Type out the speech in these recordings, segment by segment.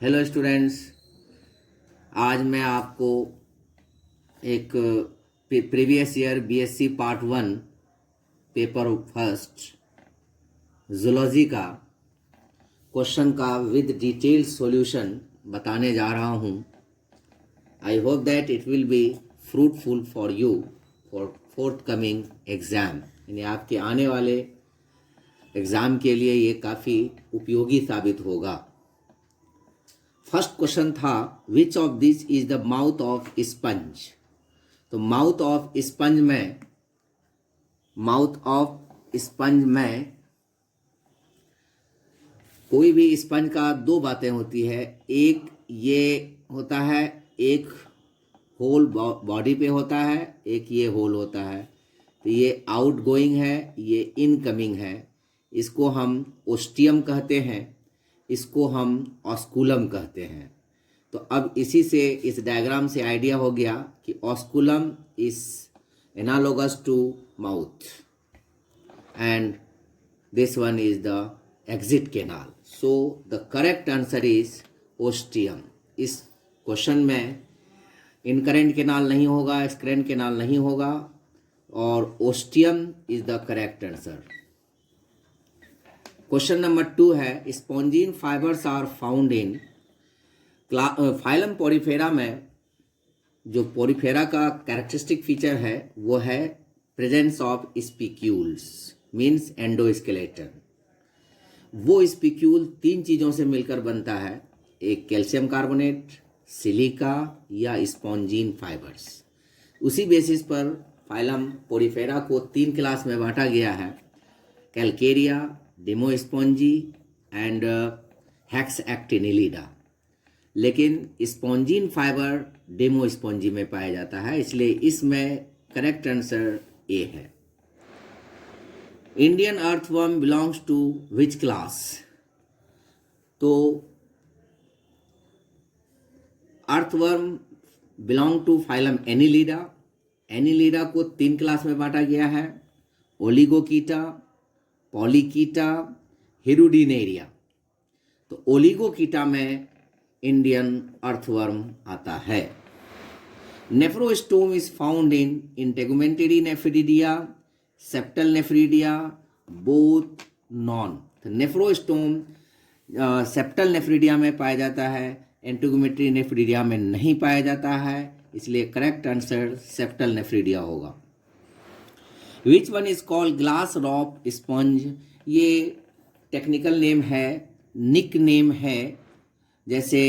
Hello students, आज मैं आपको एक previous year BSc part 1 paper first zoology का क्वेश्चन का विद डिटेल सॉल्यूशन बताने जा रहा हूँ। I hope that it will be fruitful for you for fourth coming exam, यानी आपके आने वाले एग्ज़ाम के लिए ये काफ़ी उपयोगी साबित होगा। फर्स्ट क्वेश्चन था विच of this is the mouth of sponge. तो माउथ ऑफ स्पंज में कोई भी स्पंज का दो बातें होती है। एक ये होता है, एक होल बॉडी पे होता है, एक ये होल होता है। तो ये आउट गोइंग है, ये इनकमिंग है। इसको हम ओस्टियम कहते हैं, इसको हम ऑस्कुलम कहते हैं। तो अब इसी से, इस डायग्राम से आइडिया हो गया कि osculum is analogous to mouth and this one is the exit canal. So the correct answer is ostium. इस क्वेश्चन में इनकरेंट कैनाल नहीं होगा, एक्सकरेंट कैनाल नहीं होगा, और ostium is the correct answer. Question number 2 है spongin fibres are found in phylum porifera में। जो पोरिफेरा का कैरेक्टरिस्टिक फीचर है वो है presence of spicules, means endoskeleton. वो स्पिक्यूल 3 चीज़ों से मिलकर बनता है, एक कैल्शियम कार्बोनेट, सिलिका या स्पॉन्जिन फाइबर्स। उसी बेसिस पर फाइलम पोरिफेरा को 3 क्लास में बांटा गया है, कैलकेरिया, डेमोस्पॉन्जी एंड हेक्सएक्टिनिलिडा। लेकिन स्पॉन्जिन फाइबर डेमोस्पॉन्जी में पाया जाता है, इसलिए इसमें करेक्ट आंसर ए है। Indian earthworm belongs to which class. तो earthworm belong to phylum Annelida. Annelida को 3 क्लास में बांटा गया है, ओलिगोकीटा, पॉलीकीटा, हिरुडिनेरिया। तो ओलिगोकीटा में इंडियन अर्थवर्म आता है। Nephrostome is found in integumentary nephridia, septal nephridia, both none. तो नेफ्रोस्टोम सेप्टल नेफ्रिडिया में पाया जाता है, इंटेगुमेंटरी नेफ्रिडिया में नहीं पाया जाता है, इसलिए करेक्ट आंसर सेप्टल नेफ्रिडिया होगा। Which one is called glass rope sponge. ये टेक्निकल नेम है, निक नेम है। जैसे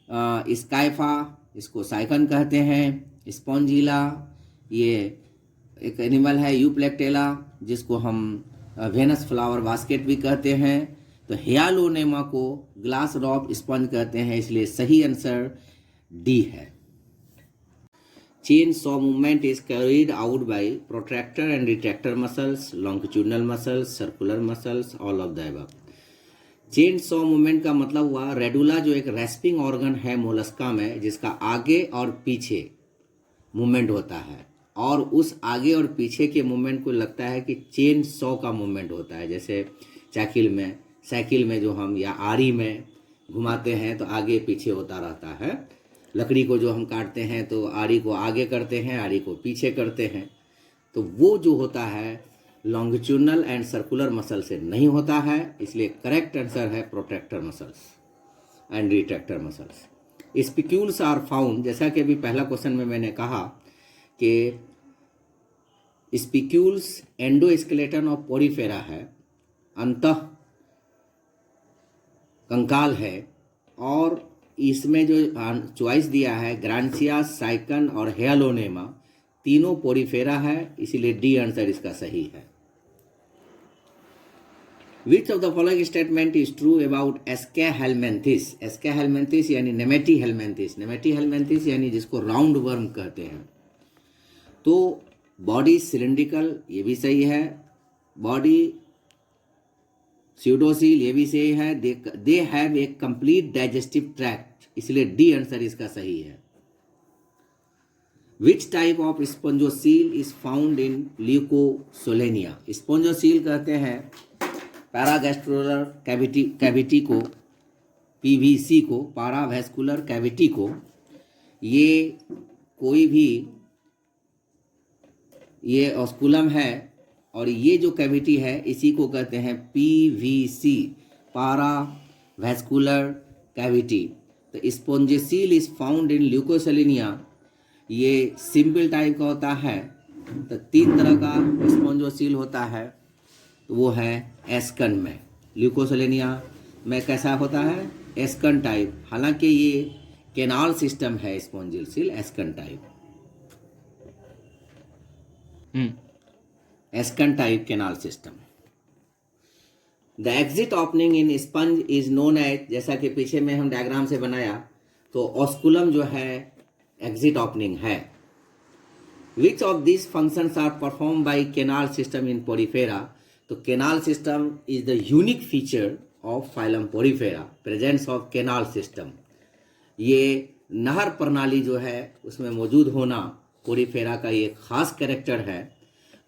स्काइफा, इसको साइकन कहते हैं। स्पॉन्जिला ये एक एनिमल है, यूप्लेक्टेला, जिसको हम वेनस फ्लावर बास्केट भी कहते हैं। तो हियालोनेमा को ग्लास रॉप स्पंज कहते हैं, इसलिए सही आंसर डी है। Chainsaw movement is carried out by protractor and retractor muscles, longitudinal muscles, circular muscles, all of the above. Chainsaw movement का मतलब हुआ रेडुला, जो एक रेस्पिंग ऑर्गन है मोलस्का में, जिसका आगे और पीछे मूवमेंट होता है, और उस आगे और पीछे के मूवमेंट को लगता है कि चेन सॉ का मूवमेंट होता है। जैसे साइकिल में जो हम या आरी में घुमाते हैं तो आगे पीछे होता रहता है। लकड़ी को जो हम काटते हैं तो आरी को आगे करते हैं, आरी को पीछे करते हैं। तो वो जो होता है लॉन्गिट्यूडनल एंड सर्कुलर मसल से नहीं होता है, इसलिए करेक्ट आंसर है protractor muscles and retractor muscles. Spicules are found, जैसा कि अभी पहला क्वेश्चन में मैंने कहा कि स्पिक्यूल्स एंडोस्केलेटन ऑफ पोरिफेरा है, अंतः कंकाल है, और इसमें जो चॉइस दिया है ग्रांसिया, साइकन और हियालोनेमा, तीनों पोरिफेरा है, इसीलिए डी आंसर इसका सही है। Which of the following statement is true about aschelminthes. Aschelminthes यानी नेमेटीहेलमिन्थिस, नेमेटीहेलमिन्थिस यानी जिसको राउंड वर्म कहते हैं। तो बॉडी सिलिंड्रिकल, ये भी सही है। बॉडी स्यूडोसील, ये भी सही है। They have a complete digestive tract, इसलिए डी आंसर इसका सही है। Which type of spongocoel is found in leucosolenia. Spongocoel कहते हैं पैरागैस्ट्रोलर कैविटी को पीवीसी को, पारावैस्कुलर कैविटी को, ये कोई भी ये ऑस्कुलम है और ये जो कैविटी है इसी को कहते हैं पीवीसी, पारावैस्कुलर कैविटी। तो स्पोंजिसील इज फाउंड इन ल्यूकोसेलिनिया, ये सिंपल टाइप का होता है। तो 3 तरह का स्पोंजोसील होता है, तो वो है एस्कन में। ल्यूकोसेलिनिया में कैसा होता है? एस्कन टाइप, हालांकि ये केनाल सिस्टम है स्पोंजिल ascon type, ascon type canal system. The exit opening in sponge is known as, जैसा कि पीछे में हम डायग्राम से बनाया, तो ऑस्कुलम जो है एग्जिट ओपनिंग है। Which of this functions are perform by canal system in Porifera, तो canal system is the unique feature of phylum Porifera, presence of canal system. ये नहर प्रणाली जो है उसमें मौजूद होना पोरीफेरा का ये खास कैरेक्टर है।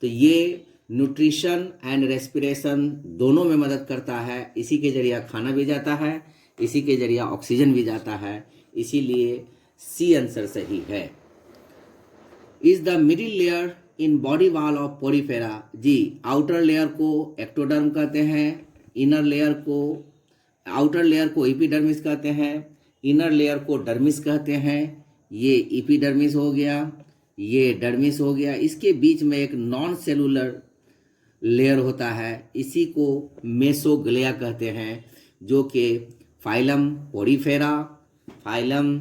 तो ये न्यूट्रिशन एंड रेस्पिरेशन दोनों में मदद करता है, इसी के जरिए खाना भी जाता है, इसी के जरिए ऑक्सीजन भी जाता है, इसीलिए सी आंसर सही है। Is the middle layer in body wall of porifera, जी आउटर लेयर को एक्टोडर्म कहते हैं, इनर लेयर को, आउटर लेयर को एपिडर्मिस कहते हैं, इनर लेयर को डर्मिस कहते हैं। ये एपिडर्मिस हो गया, ये डर्मिस हो गया, इसके बीच में एक नॉन सेलुलर लेयर होता है, इसी को मेसोग्लिया कहते हैं, जो कि फाइलम पोरीफेरा, फाइलम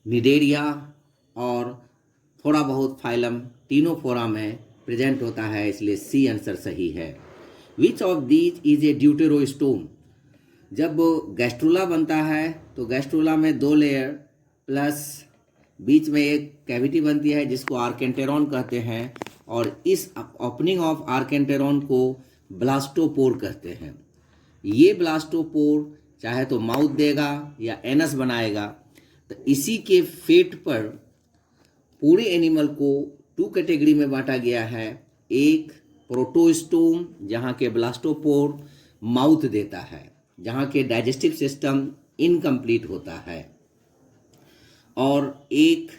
निडेरिया और थोड़ा बहुत फाइलम टीनोफोरा में प्रेजेंट होता है, इसलिए सी आंसर सही है। Which of these is a deuterostome, जब गैस्ट्रुला बनता है तो गैस्ट्रुला में 2 लेयर प्लस बीच में एक कैविटी बनती है जिसको आर्केंटेरॉन कहते हैं, और इस ओपनिंग ऑफ आर्केंटेरॉन को ब्लास्टोपोर कहते हैं। ये ब्लास्टोपोर चाहे तो माउथ देगा या एनस बनाएगा। तो इसी के फेट पर पूरे एनिमल को 2 कैटेगरी में बांटा गया है। एक प्रोटोस्टोम, जहाँ के ब्लास्टोपोर माउथ देता है, जहाँ के डाइजेस्टिव सिस्टम इनकम्प्लीट होता है, और एक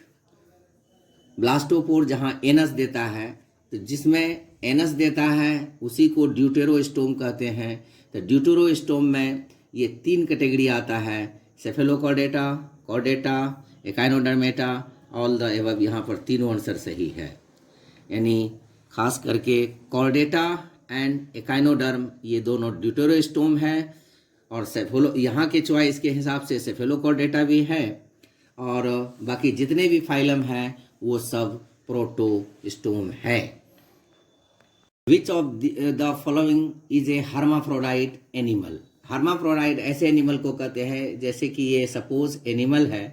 ब्लास्टोपोर जहाँ एनस देता है। तो जिसमें एनस देता है उसी को ड्यूटेरोस्टोम कहते हैं। तो ड्यूटेरोस्टोम में ये 3 कैटेगरी आता है, Cephalochordata, Chordata, echinodermata, all the above. यहाँ पर तीनों आंसर सही है, यानी खास करके कॉर्डेटा एंड एकाइनोडर्म ये दोनों ड्यूटेरोस्टोम है, और सेफेलो यहाँ के चॉइस के हिसाब से सेफेलोकॉर्डेटा भी है, और बाकी जितने भी फाइलम हैं वो सब प्रोटोस्टोम है। Which of the following is a hermaphrodite animal, hermaphrodite ऐसे एनिमल को कहते हैं जैसे कि ये सपोज एनिमल है,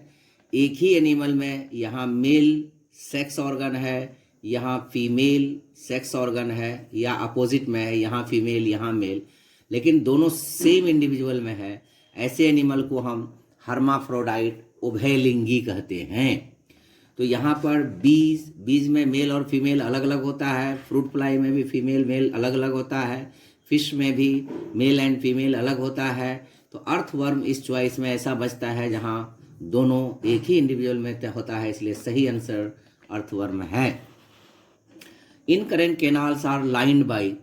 एक ही एनिमल में यहाँ मेल सेक्स ऑर्गन है, यहाँ फीमेल सेक्स ऑर्गन है, या अपोजिट में है, यहाँ फीमेल यहाँ मेल, लेकिन दोनों सेम इंडिविजुअल में है। ऐसे एनिमल को हम हर्माफ्रोडाइट उभयलिंगी कहते हैं। तो यहाँ पर बीज में मेल और फीमेल अलग अलग होता है, फ्रूट फ्लाई में भी फीमेल मेल अलग अलग होता है, फिश में भी मेल एंड फीमेल अलग होता है। तो अर्थवर्म इस चॉइस में ऐसा बचता है जहाँ दोनों एक ही इंडिविजुअल में होता है, इसलिए सही आंसर अर्थवर्म है। Incurrent canals are lined by,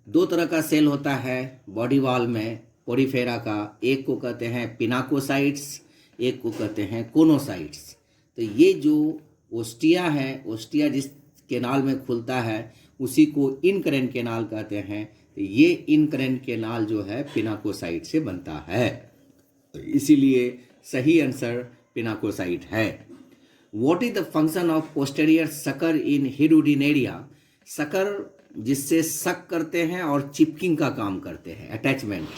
2 तरह का सेल होता है बॉडी वॉल में पोरीफेरा का, एक को कहते हैं पिनाकोसाइट्स, एक को कहते हैं कोनोसाइट्स। तो ये जो ओस्टिया है, ओस्टिया जिस केनाल में खुलता है उसी को इनकरेंट केनाल कहते हैं। तो ये इनकरेंट केनाल जो है पिनाकोसाइट से बनता है, तो इसीलिए सही आंसर पिनाकोसाइट है। What is the function of posterior sucker in hirudinaria, sucker जिससे सक करते हैं और चिपकिंग का काम करते हैं, अटैचमेंट,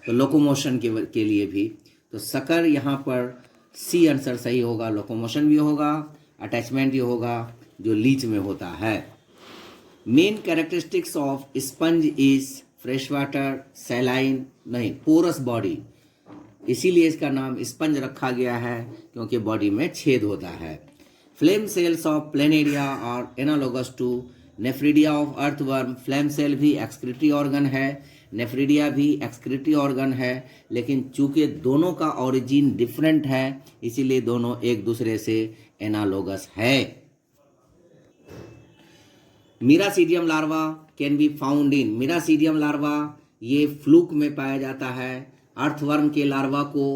तो लोकोमोशन के लिए भी। तो सकर यहाँ पर सी आंसर सही होगा, लोकोमोशन भी होगा, अटैचमेंट भी होगा, जो लीच में होता है। Main characteristics of sponge is fresh water, saline नहीं, पोरस बॉडी, इसीलिए इसका नाम स्पंज रखा गया है क्योंकि बॉडी में छेद होता है। फ्लेम सेल्स ऑफ प्लेनेरिया और analogous to nephridia of earthworm, flame cell भी एक्सक्रीटरी ऑर्गन है, नेफ्रिडिया भी एक्सक्रीटरी ऑर्गन है, लेकिन चूंकि दोनों का ओरिजिन डिफरेंट है इसीलिए दोनों एक दूसरे से एनालोगस है। Miracidium larva can be found in, miracidium larva ये फ्लूक में पाया जाता है। अर्थवर्म के लार्वा को,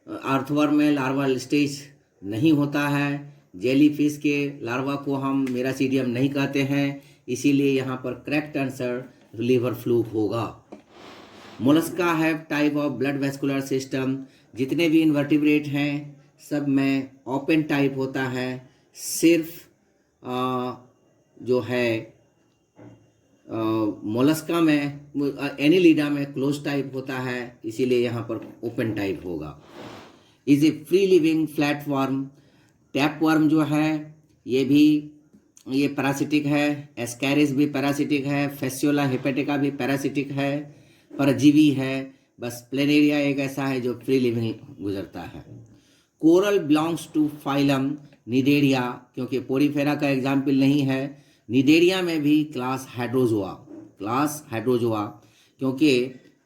अर्थवर्म में लार्वा स्टेज नहीं होता है। जेलीफिश के लार्वा को हम मीरासीडियम नहीं कहते हैं, इसीलिए यहाँ पर करेक्ट आंसर लिवर फ्लूक होगा। Mollusca have type of blood vascular system, जितने भी इन्वर्टिब्रेट हैं सब में ओपन टाइप होता है, सिर्फ जो है मोलस्का में एनिलिडा में क्लोज टाइप होता है, इसीलिए यहाँ पर ओपन टाइप होगा। Is a free living flatworm, tapeworm जो है ये पैरासिटिक है, एस्कैरिस भी पैरासिटिक है, फेसियोला हेपेटिका भी पैरासिटिक है, परजीवी है। बस प्लेनेरिया एक ऐसा है जो फ्री लिविंग गुजरता है। Coral belongs to phylum cnidaria, क्योंकि पोरीफेरा का एग्जाम्पल नहीं है। निडेरिया में भी क्लास हाइड्रोजोआ, क्योंकि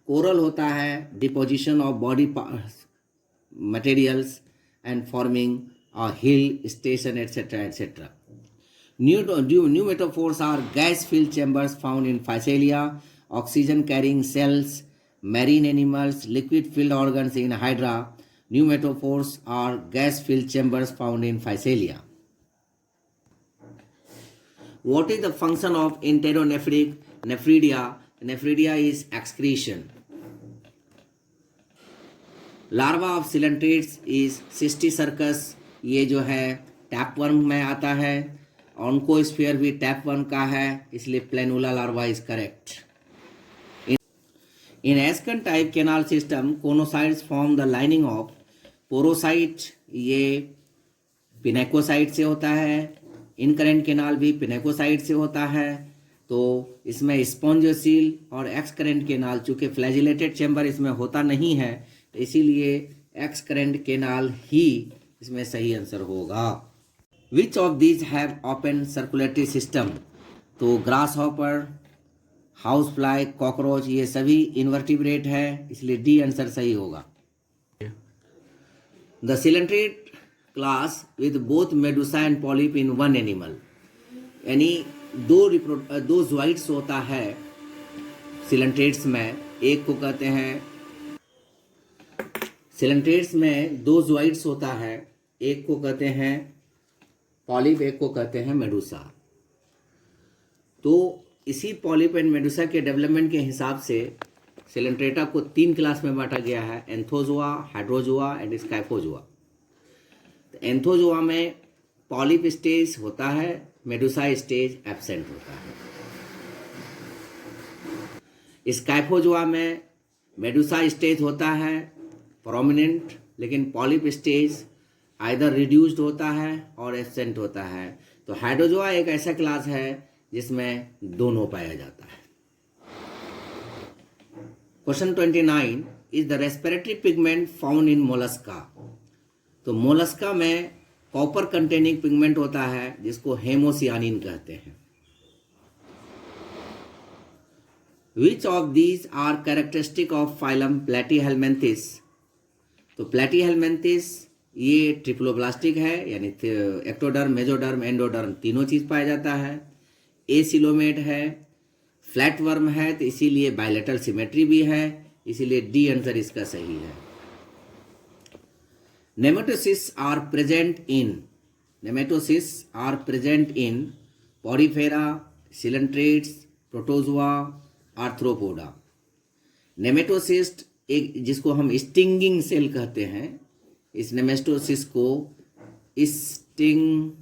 कोरल होता है deposition of body materials and forming a hill station etc etc. Pneumatophores are gas-filled chambers found in Physalia, oxygen-carrying cells, marine animals, liquid-filled organs in Hydra. Pneumatophores are gas-filled chambers found in Physalia. What is the function of enteronephric nephridia? Nephridia is excretion. Larva of coelentrates is Cysticercus, ये जो है tapeworm में आता है। ऑन्कोस्फीयर भी tapeworm का है, इसलिए planula larva is correct. In ascon type canal system choanocytes form the lining of porocyte, ये पिनेकोसाइट से होता है। इनकरेंट कैनाल भी पिनेकोसाइट से होता है। तो इसमें स्पॉन्जोसील और एक्सकरेंट कैनाल, चूंकि फ्लैजिलेटेड चैम्बर इसमें होता नहीं है, तो इसीलिए एक्सकरेंट कैनाल ही इसमें सही आंसर होगा। Which of these have open circulatory system? तो grasshopper, house fly, cockroach ये सभी इन्वर्टिब्रेट है, इसलिए डी आंसर सही होगा। The coelenterate class with both medusa and polyp in one animal, यानी दो ज़ोइड्स होता है सिलेंट्रेट्स में, एक को कहते हैं सिलेंट्रेट्स में दो ज़ोइड्स होता है, एक को कहते हैं पॉलिप, एक को कहते हैं मेडुसा। तो इसी पॉलिप एंड मेडुसा के डेवलपमेंट के हिसाब से सिलेंट्रेटा को 3 क्लास में बांटा गया है, एंथोजोआ, हाइड्रोजोआ एंड स्काइफोजोआ। तो एंथोजोआ में पॉलिप स्टेज होता है, मेडुसा स्टेज एब्सेंट होता है। स्काइफोजोआ में मेडुसा स्टेज होता है प्रोमिनेंट, लेकिन पॉलिप स्टेज आइदर रिड्यूस्ड होता है और एब्सेंट होता है। तो हाइड्रोजोआ एक ऐसा क्लास है जिसमें दोनों पाया जाता है। Question 29 is the respiratory pigment found in Mollusca. तो मोलस्का में कॉपर कंटेनिंग पिगमेंट होता है जिसको हेमोसियानिन कहते हैं। Which of these are characteristic of phylum Platyhelminthes? तो प्लेटीहेलमिन्थिस ये ट्रिप्लोब्लास्टिक है, यानी एक्टोडर्म, मेजोडर्म, एंडोडर्म तीनों चीज पाया जाता है। एसिलोमेट है, फ्लैट वर्म है, तो इसीलिए बायलेटरल सिमेट्री भी है, इसीलिए डी आंसर इसका सही है। Nematocysts are present in Porifera, coelenterates, Protozoa, Arthropoda. Nematocyst एक जिसको हम स्टिंगिंग सेल कहते हैं, इस नेमेटोसिस को स्टिंगिंग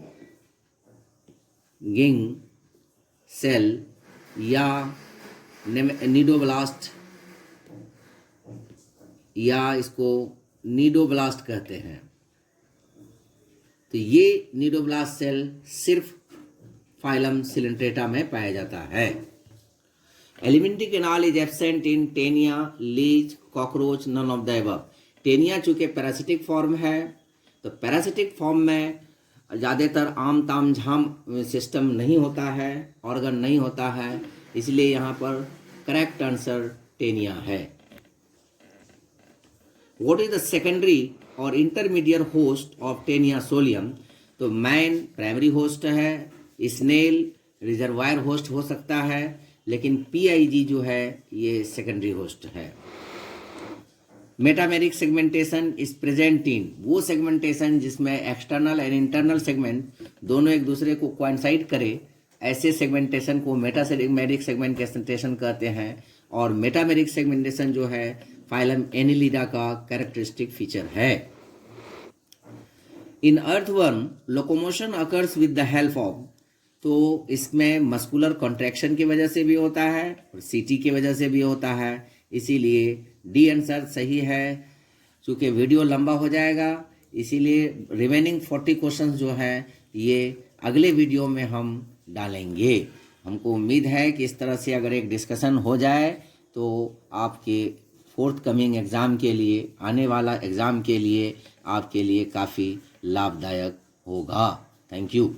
सेल या निडोब्लास्ट या इसको नीडोब्लास्ट कहते हैं। तो ये नीडोब्लास्ट सेल सिर्फ फाइलम सिलेंट्रेटा में पाया जाता है। Alimentary canal is absent in taenia, leech, cockroach, none of the above. Taenia चूंकि पैरासिटिक फॉर्म है, तो पैरासिटिक फॉर्म में ज़्यादातर आम ताम झाम सिस्टम नहीं होता है, ऑर्गन नहीं होता है, इसलिए यहाँ पर करेक्ट आंसर टेनिया है। व्हाट इज द सेकेंडरी और intermediate host of Taenia solium? तो मैन प्राइमरी होस्ट है, स्नेल रिजर्वायर होस्ट हो सकता है, लेकिन पीआईजी जो है ये सेकेंडरी होस्ट है। Metameric segmentation is present in, वो सेगमेंटेशन जिसमें एक्सटर्नल एंड इंटरनल सेगमेंट दोनों एक दूसरे को कोइंसाइड करे, ऐसे सेगमेंटेशन को मेटामेरिक सेगमेंटेशन कहते हैं। और मेटामेरिक सेगमेंटेशन जो है फाइलम एनिलिडा का कैरेक्टरिस्टिक फीचर है। इन earthworm locomotion occurs with the help of, तो इसमें मस्कुलर कॉन्ट्रैक्शन की वजह से भी होता है और सीटी की वजह से भी होता है, इसीलिए डी आंसर सही है। चूँकि वीडियो लंबा हो जाएगा इसीलिए रिमेनिंग 40 क्वेश्चंस जो हैं ये अगले वीडियो में हम डालेंगे। हमको उम्मीद है कि इस तरह से अगर एक डिस्कशन हो जाए तो आपके फोर्थ कमिंग एग्ज़ाम के लिए, आने वाला एग्ज़ाम के लिए आपके लिए काफ़ी लाभदायक होगा। Thank you.